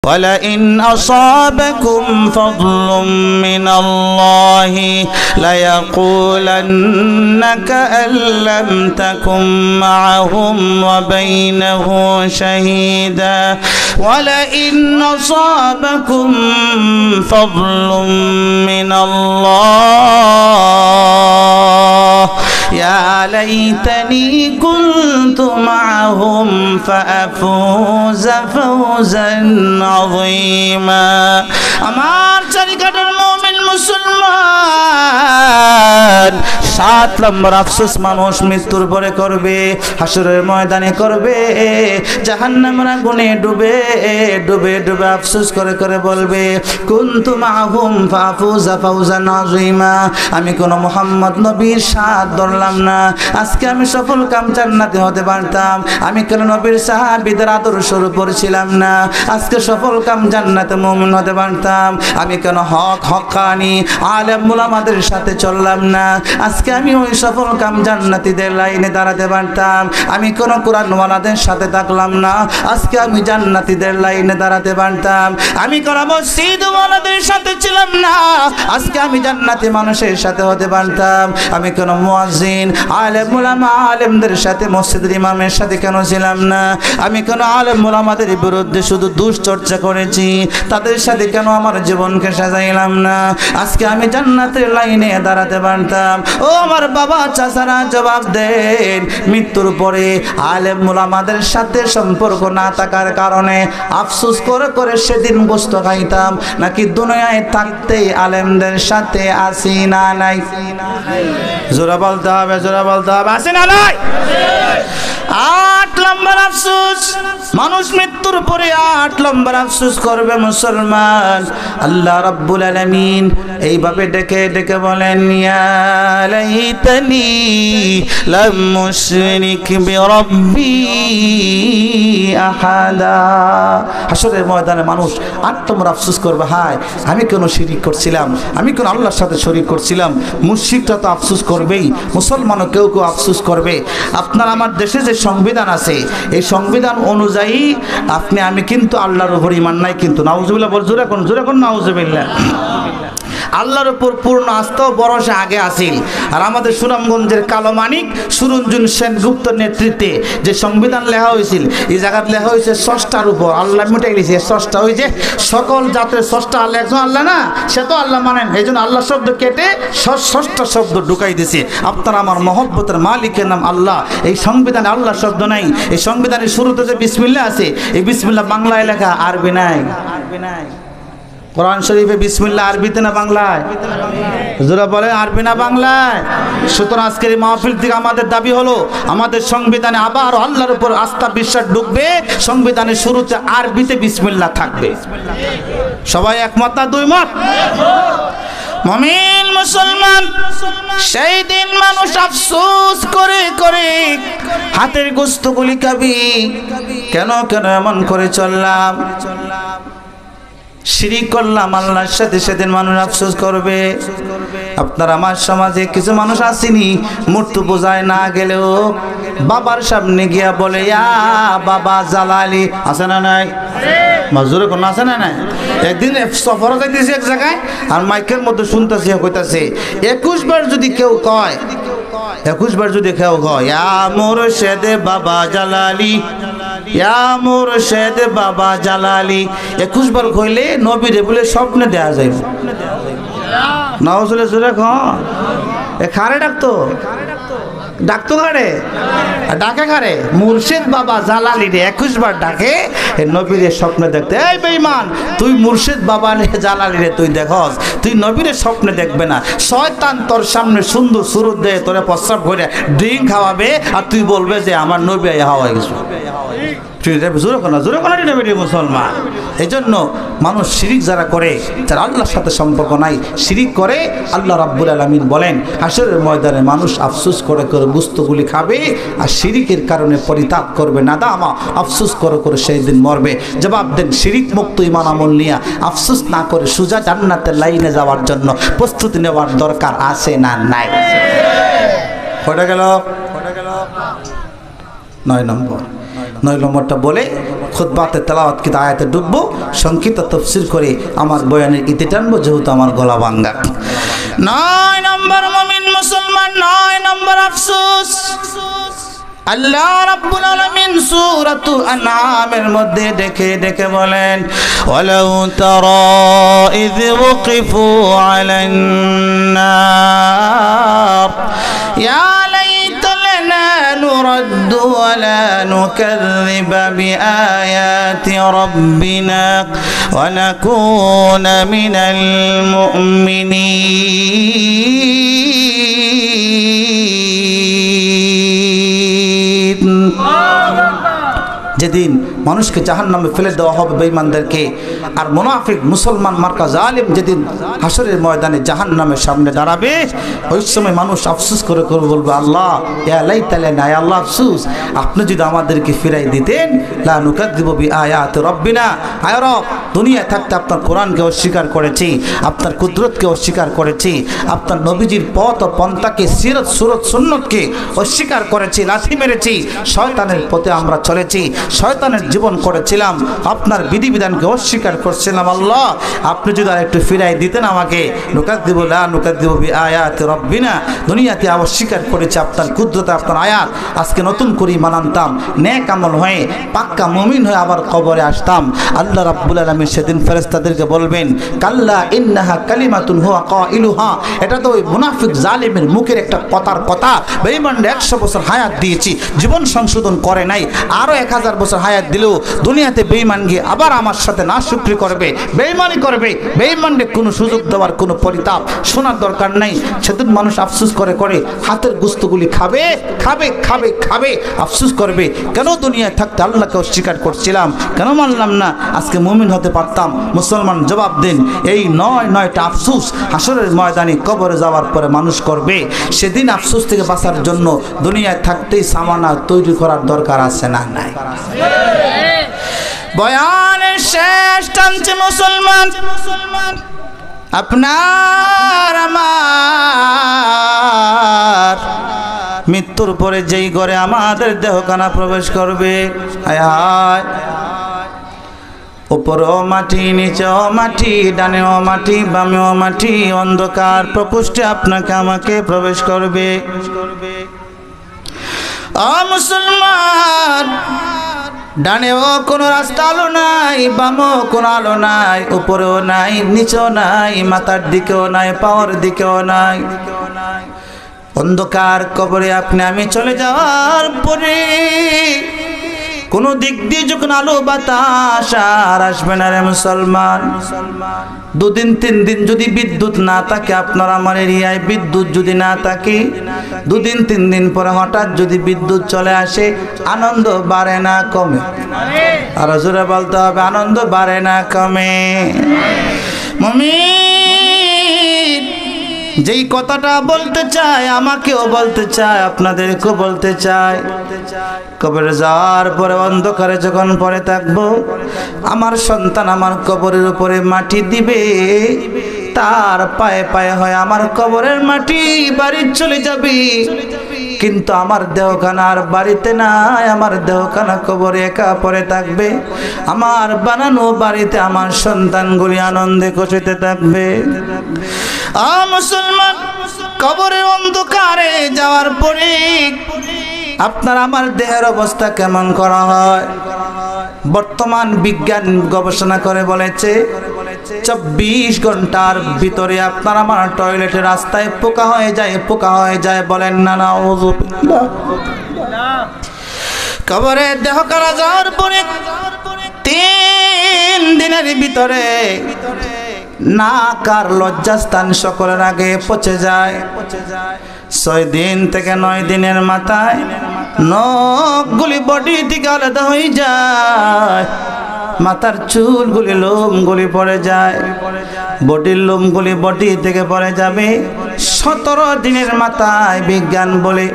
ولئن أصابكم فضل من الله ليقولن كأن لم تكن معهم وبينه شهيدا ولئن أصابكم فضل من الله يا ليتني كنت معهم فأفوز فوزا عظيما আমার চারিকাটার মুমিন মুসলমান 7 নম্বর আফসোস মানুষ মৃত্যুর পরে করবে, হাসরের ময়দানে করবে, জাহান্নামের আগুনে ডুবে ডুবে ডুবে আফসোস করে করে বলবে কুনতু মাহুম ফাফুজা ফাওজান আযীমা, আমি কোন মুহাম্মদ নবীর সাথ ধরলাম না, আজকে আমি সফল কাম জান্নাতে হতে পারতাম, আমি কোন নবীর সাহাবীদের আদর্শের উপর ছিলাম না, আজকে সফল কাম জান্নাতে মুমিন হতে পারতাম, আমি কেন হকানি আলেম উলামাদের সাথে চললাম না, আজকে আমি ওই সফল কাম জান্নাতীদের লাইনে দাঁড়াতে পারতাম, আমি কোন কোরআন ওয়ালাদের সাথে থাকলাম না, আজকে আমি জান্নাতীদের লাইনে দাঁড়াতে পারতাম, আমি কোন মসজিদ ওয়ালাদের সাথে ছিলাম না, আজকে আমি জান্নাতি মানুষের সাথে হতে পারতাম, আমি কোন মুয়াজ্জিন আলেম উলামা আলেমদের সাথে মসজিদের ইমামের সাথে কেন ছিলাম না, আমি কোন আলেম উলামাদের বিরুদ্ধে শুধু দুশ্চর্চা করেছি, তাদের সাথে কেন আমার জীবনকে সাজাইলাম না, আজকে আমি জান্নাতের লাইনে দাঁড়াতে পারতাম। ও আমার বাবা চাচারা জবাব দেন, মৃত্যুর পরে আলেম উলামাদের সাথে সম্পর্ক না থাকার কারণে আফসোস করে করে সেদিন গোশত খাইতাম, নাকি দুনিয়ায় থাকতে আলেমদের সাথে আসি না নাই? জোরা বলতে হবে, জোরা বলতে হবে, আসি না নাই? 8 নম্বর আফসোস মানুষ মৃত্যুর পরে 8 নম্বর আফসোস করবে মুসলমান। আল্লাহ রাব্বুল আলামিন এইভাবে ডেকে ডেকে বলেন ইয়া লাইতানি লাম মুশরিক বিরাব্বি আহাদা। হাসরের ময়দানে মানুষ 8 নম্বর আফসোস করবে, হায় আমি কেন শিরিক করছিলাম, আমি কেন আল্লাহর সাথে শরীক করছিলাম। মুশরিকরা তো আফসোস করবেই, মুসলমানও কেউ কেউ আফসোস করবে। আপনার আমার দেশে যে সংবিধান আছে, এই সংবিধান অনুযায়ী আপনি আমি কিন্তু আল্লাহর উপর ঈমান নাই, কিন্তু নাউজুবিল্লাহ বল, জোরে কোন নাউজুবিল্লাহ। আল্লাহর উপর পূর্ণ আস্থা ও ভরসা আগে আসিল। আর আমাদের সুনামগঞ্জের কালো মানিক সুরঞ্জন সেনগুপ্ত নেতৃত্বে যে সংবিধান লেখা হয়েছিল, এই জায়গায় লেখা হয়েছে স্রষ্টার উপর, আল্লাহ মিটাই দিয়েছে স্রষ্টা, ওই যে সকল জাতের স্রষ্টা আল্লাহ, একজন আল্লাহ না, সে তো আল্লাহ মানেন, এই জন্য আল্লাহ শব্দ কেটে স্রষ্টা শব্দ ঢুকাই দিয়েছে। আপনার আমার মহব্বতের মালিকের নাম আল্লাহ, এই সংবিধানে আল্লাহ শব্দ নাই। এই সংবিধানের শুরুতে যে বিসমিল্লাহ আছে, এই বিসমিল্লাহ বাংলায় লেখা, আরবি নাই। কোরআন শরীফে বিসমিল্লাহ আরবিতে না বাংলায়? যারা বলে আরবি না বাংলায়। সুতরাং আজকের এই মাহফিল থেকে আমাদের দাবি হলো, আমাদের সংবিধানে আবার আল্লাহর উপর আস্থা বিশ্বাস ঢুকবে, সংবিধানের শুরুতে আরবিতে বিসমিল্লাহ থাকবে। সবাই একমত না দুই মত? মুমিন মুসলমান, সেই দিন মানুষ আফসোস করে করে হাতের গোশতগুলি খাবি, কেন কেন এমন করে চললাম, শিরিক করলাম আল্লাহর সাথে, সেদিন মানুষ আফসোস করবে। আপনার আমার সমাজে কিছু মানুষ আসেনি, মূর্তি পূজায় না গেলেও বাবার সামনে গিয়া বলে ইয়া বাবা জালালি, আছে না নাই? মাজুরে কোন আছে না নাই? একদিন সফর যাইতেছে এক জায়গায়, আর মাইকের মধ্যে শুনতেছে কইতাছে 21 বার যদি কেউ কয়, 21 বার যদি কেউ কয় ইয়া মুর্শিদ বাবা জালালি, ইয়া মুর্শিদ বাবা জালালি, 21 বার কইলে নবীরে বলে স্বপ্নে দেয়া যায়। নাউজুলে জোরে কন, এ খারে ডাকতো, ডাকতো কারে, ডাকে কারে? মুর্শিদ বাবা জালালি রে 21 বার ডাকে নবীরে স্বপ্নে দেখতে। এই বেঈমান, তুই মুর্শিদ বাবা জালালি রে তুই দেখস, তুই নবীরে স্বপ্নে দেখবে না। শয়তান তোর সামনে সুন্দর সুরত দেয়, তোরে প্রস্রাব করে ড্রিঙ্ক খাওয়াবে, আর তুই বলবে যে আমার নবী হাওয়া গেছে। মুসলমান, এই জন্য মানুষ শিরিক যারা করে, যারা আল্লাহর সাথে সম্পর্ক নাই, শিরিক করে, আল্লাহ রাব্বুল আলামিন বলেন হাসরের ময়দানে মানুষ আফসোস করে করে গোশতগুলি খাবে, আর শিরিকের কারণে পরিতাপ করবে, নাদামা আফসোস করে করে সেই দিন মরবে। জবাব দেন, শিরিক মুক্ত ঈমান আমল নিয়ে আফসোস না করে সোজা জান্নাতের লাইনে যাওয়ার জন্য প্রস্তুতি নেওয়ার দরকার আছে না নাই? কয়টা গেল? 9 নম্বরটা বলে খুতবাতে তেলাওয়াত কিতা আয়াতে ডুববো, সংক্ষিপ্ত তাফসীর করে আমার বয়ানের ইতি টানবো, যেহেতু আমার গলা ভাঙ্গা। 9 নম্বর মুমিন মুসলমান, 9 নম্বর আফসোস। আল্লাহ রাব্বুল আলামিন সূরাতুল আনআমের মধ্যে ডেকে বলেন, ওয়ালাউ তারা ইয ওয়াকিফু আলান নার ইয়া লাইতা লানা নুরদ্দু ওয়া লা নুকাযযিবা বিআয়াতি রাব্বিনা ওয়া নাকুনা মিনাল মুমিনিন। যেদিন মানুষকে জাহান্নামে ফেলে দেওয়া হবে বেঈমানদেরকে, আর মুনাফিক মুসলমান মার্কা জালিম যেদিন হাসরের ময়দানে জাহান্নামের সামনে দাঁড়াবে, ওই সময় মানুষ আফসোস করে বলবে, আল্লাহ ইয়া লাইতালানা, ইয়া আল্লাহ আফসোস, আপনি যদি আমাদেরকে ফিরাই দিতেন, লা নুকাযযিবু বিআয়াতি রাব্বিনা, আয় রব, দুনিয়ায় থাকতে আপনার কোরআনকে অস্বীকার করেছি, আপনার কুদরতকে অস্বীকার করেছি, আপনার নবীজির পথ ও পন্থাকে, সিরত সুরত সুন্নতকে অস্বীকার করেছি, লাথি মেরেছি, শয়তানের পথে আমরা চলেছি, শয়তানের জীবন করেছিলাম, আপনার বিধিবিধানকে অস্বীকার করছিলাম। আল্লাহ, আপনি যদি আর একটু ফিরাই দিতেন আমাকে, নুকাযযিবু লা নুকাযযিবু বিআয়াতি রাব্বিনা, দুনিয়াতে অস্বীকার করেছি আপনার কুদরত, আপনার আয়াত, আজকে নতুন করে ঈমান আনতাম, নেক আমল হয়ে পাক্কা মুমিন হয়ে আবার কবরে আসতাম। আল্লাহ রাব্বুল আলামিন সেদিন ফেরেশতাদেরকে বলবেন, কাল্লা ইন্নাহা কালিমাতুন হুয়া কাইলুহা, এটা তো ওই মুনাফিক জালিমের মুখের একটা কথার কথা, বেঈমানরা 100 বছর হায়াত দিয়েছি, জীবন সংশোধন করে নাই, আরো 1000 বছর হায়াত দিলেও দুনিয়াতে বেঈমান গিয়ে আবার আমার সাথে নাশুকরি করবে, বেঈমানি করবে, বেঈমানদের কোনো সুযোগ দেওয়ার কোনো পরিতাপ শোনার দরকার নাই। সেদিন মানুষ আফসোস করে হাতের গোস্তগুলি খাবে খাবে খাবে খাবে, আফসোস করবে, কেন দুনিয়ায় থাকতে আল্লাহকে অস্বীকার করছিলাম, কেন মানলাম না, আজকে মুমিন হতে পারতাম। মুসলমান জবাব দেন, এই 9টা আফসোস হাসরের ময়দানে কবরে যাওয়ার পরে মানুষ করবে। সেদিন আফসোস থেকে বাঁচার জন্য দুনিয়ায় থাকতেই সামানা তৈরি করার দরকার আছে না নাই? বয়ানের শেষ টানছে মুসলমান, আপনার আমার মৃত্যুর পরে যেই ঘরে আমাদের দেহখানা প্রবেশ করবে, হায় হায়, উপরেও মাটি, নিচেও মাটি, ডানেও মাটি, বামেও মাটি, অন্ধকার প্রকোষ্ঠে আপনাকে আমাকে প্রবেশ করবে। ও মুসলমান, ডানেও কোনো রাস্তা আলো নাই, বামেও কোনো আলো নাই, উপরেও নাই, নিচেও নাই, মাথার দিকেও নাই, পাওয়ার দিকেও নাই, অন্ধকার কবরে আপনি আমি চলে যাওয়ার পরে কোন দিক দিয়ে যখন আলো বাতাস আর আসবে না রে মুসলমান। 2 দিন 3 দিন যদি বিদ্যুৎ না থাকে, আপনার আমার এরিয়ায় বিদ্যুৎ যদি না থাকে, 2 দিন 3 দিন পরে হঠাৎ যদি বিদ্যুৎ চলে আসে, আনন্দ বাড়ে না কমে? আর জোরে বলতে হবে, আনন্দ বাড়ে না কমে? মুমিন যেই কথাটা বলতে চায়, আমাকেও বলতে চায়, আপনাদেরকেও বলতে চায়, কবরে যাওয়ার পরে অন্ধকারে যখন পড়ে থাকবো, আমার সন্তান আমার কবরের উপরে মাটি দিবে, তার পায়ে পায়ে হয় আমার কবরের মাটি বাড়ি চলে যাবে, কিন্তু আমার দেহখানা আর বাড়িতে নাই, আমার দেহখানা কবরে একা পড়ে থাকবে, আমার বানানো বাড়িতে আমার সন্তানগুলি আনন্দে খুশিতে থাকবে। মুসলমান, কবরের অন্ধকারে যাওয়ার পরে আপনার আমার দেহের অবস্থা কেমন করা হয়? বর্তমান বিজ্ঞান গবেষণা করে বলেছে 24 ঘন্টার ভিতরে আপনার আমার টয়লেটের রাস্তায় পোকা হয়ে যায়, বলেন না নাউযুবিল্লাহ। কবরে দেহ করা যাওয়ার পরে 3 দিনের ভিতরে নাক আর লজ্জাস্থান সকলের আগে পচে যায়। 6 দিন থেকে 9 দিনের মাথায় নখগুলি বডি থেকে আলাদা হয়ে যায়, মাথার চুলগুলি লোমগুলি পড়ে যায়, বডির লোমগুলি বডি থেকে পড়ে যাবে। 17 দিনের মাথায় বিজ্ঞান বলে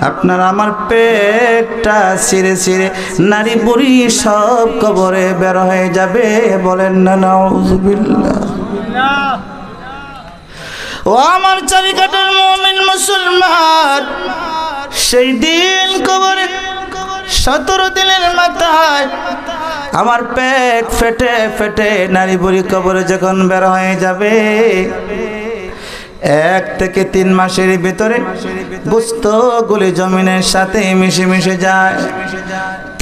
আপনার আমার পেটটা ছিঁড়ে ছিঁড়ে নারী বুড়ি সব কবরে বের হয়ে যাবে, বলেন না নাউযুবিল্লাহ। ও আমার চারিকাটার মুমিন মুসলমান, সেই দিন কবরে 17 দিনের মাথায় আমার পেট ফেটে ফেটে নারী বুড়ি কবরে যখন বের হয়ে যাবে, 1 থেকে 3 মাসের ভিতরে গোশতগুলি জমিনের সাথে মিশে মিশে যায়।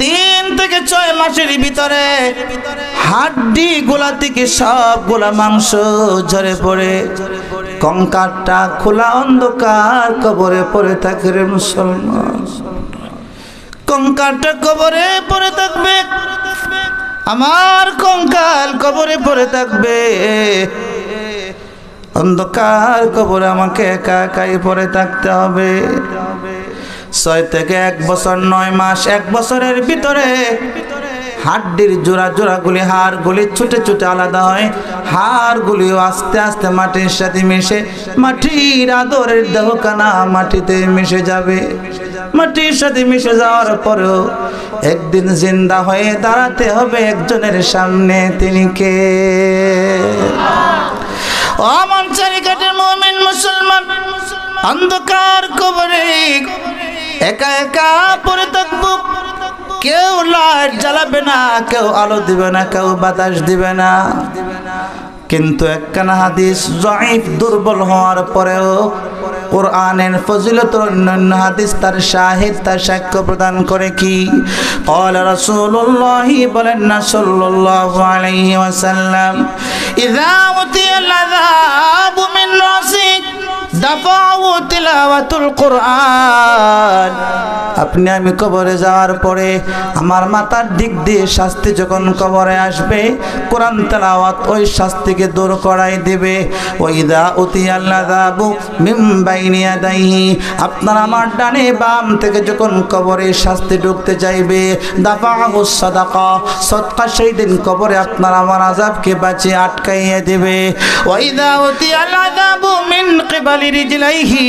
3 থেকে 6 মাসের ভিতরে হাড্ডি গুলা থেকে সবগুলা মাংস ঝরে পড়ে কঙ্কালটা খোলা অন্ধকার কবরে পড়ে থাকে। রে মুসলমান, কঙ্কালটা কবরে পড়ে থাকবে, আমার কঙ্কাল কবরে পড়ে থাকবে। অন্ধকার কবরে আমাকে একা একাই পড়ে থাকতে হবে। 6 থেকে 1 বছর 9 মাস, 1 বছরের ভিতরে হাড্ডির জোড়া জোড়াগুলি হাড়গুলি ছুটে ছুটে আলাদা হয়। হাড়গুলিও আস্তে আস্তে মাটির সাথে মিশে মাটির আদরের দেহখানা মাটিতে মিশে যাবে। মাটির সাথে মিশে যাওয়ার পরেও একদিন জিন্দা হয়ে দাঁড়াতে হবে একজনের সামনে। তিনি কে? ও আমার চারিকাটের মুমিন মুসলমান, অন্ধকার কবরে একা একা পড়ে থাকবো। কেউ লাইট জ্বালাবে না, কেউ আলো দিবে না, কেউ বাতাস দিবে না। কিন্তু একখানা হাদিস জয়ীফ দুর্বল হওয়ার পরেও কোরআনের ফজিলতের অন্যান্য হাদিস তার শাহিদ, তার সাক্ষ্য প্রদান করে। কি ক্বালা রাসূলুল্লাহ, বলেন না সাল্লাল্লাহু আলাইহি ওয়াসাল্লাম, ইযা উতিয়াল আযাবু মিন রাসি দাফাউ তিলাওয়াতুল কুরআন। আপনি আমি কবরে যাওয়ার পরে আমার মাথার দিক দিয়ে শাস্তি যখন কবরে আসবে, কোরআন তেলাওয়াত ওই শাস্তিকে দূর করাই দেবে। ওয়াইদা উতিয়াল আযাবু মিন বাইনি ইয়াদাইহি, আপনার আমার ডানে বাম থেকে যখন কবরে শাস্তি ঢুকতে চাইবে, দাফাহু সাদাকা, সদকা সেই দিন কবরে আপনার আমার আযাবকে বাঁচিয়ে আটকাইয়ে দেবে। ওয়াইদা উতিয়াল আযাবু মিন কিবালি রিজলাইহি,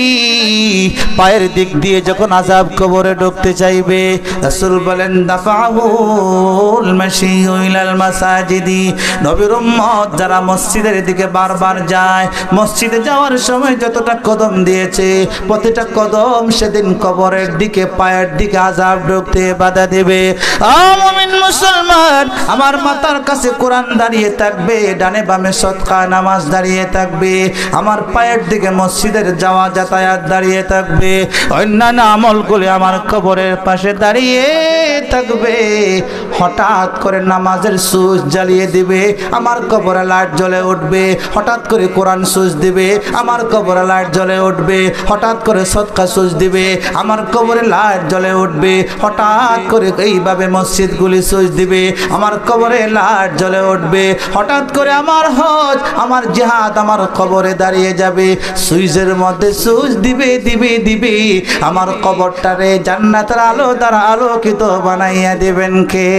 পায়ের দিক দিয়ে যখন আযাব কবরে ঢুকতে চাইবে, রাসূল বলেন দাফাহুল মাশিয়ু ইলাল মাসাজিদি, নবীর উম্মত যারা মসজিদের দিকে বারবার যায়, মসজিদে যাওয়ার সময় যতটা কদম দিয়েছে প্রতিটা কদম সেদিন কবরের দিকে পায়ের দিকে আযাব ঢুকতে বাধা দেবে। মুমিন মুসলমান, আমার মাথার কাছে কোরআন দাঁড়িয়ে থাকবে, ডানে বামে সদকা নামাজ দাঁড়িয়ে থাকবে, আমার পায়ের দিকে মসজিদের যাওয়া যাতায়াত দাঁড়িয়ে থাকবে, অন্যান্য আমলগুলি আমার কবরের পাশে দাঁড়িয়ে থাকবে। হঠাৎ করে নামাজের সুইচ জ্বালিয়ে দিবে, আমার কবরে লাইট জ্বলে উঠবে। হঠাৎ করে কোরআন সুইচ দিবে, আমার কবরে লাইট জ্বলে উঠবে। হঠাৎ করে সদকা সুইচ দিবে, আমার কবরে লাইট জ্বলে উঠবে। হঠাৎ করে এইভাবে মসজিদগুলি সুইচ দিবে, আমার কবরে লাইট জ্বলে উঠবে। হঠাৎ করে আমার হজ, আমার জিহাদ আমার কবরে দাঁড়িয়ে যাবে। সুইচের মধ্যে সুইচ দিবে দিবে দিবে, আমার কবরটারে জান্নাতের আলো দ্বারা আলোকিত বানাইয়া দিবেন কে?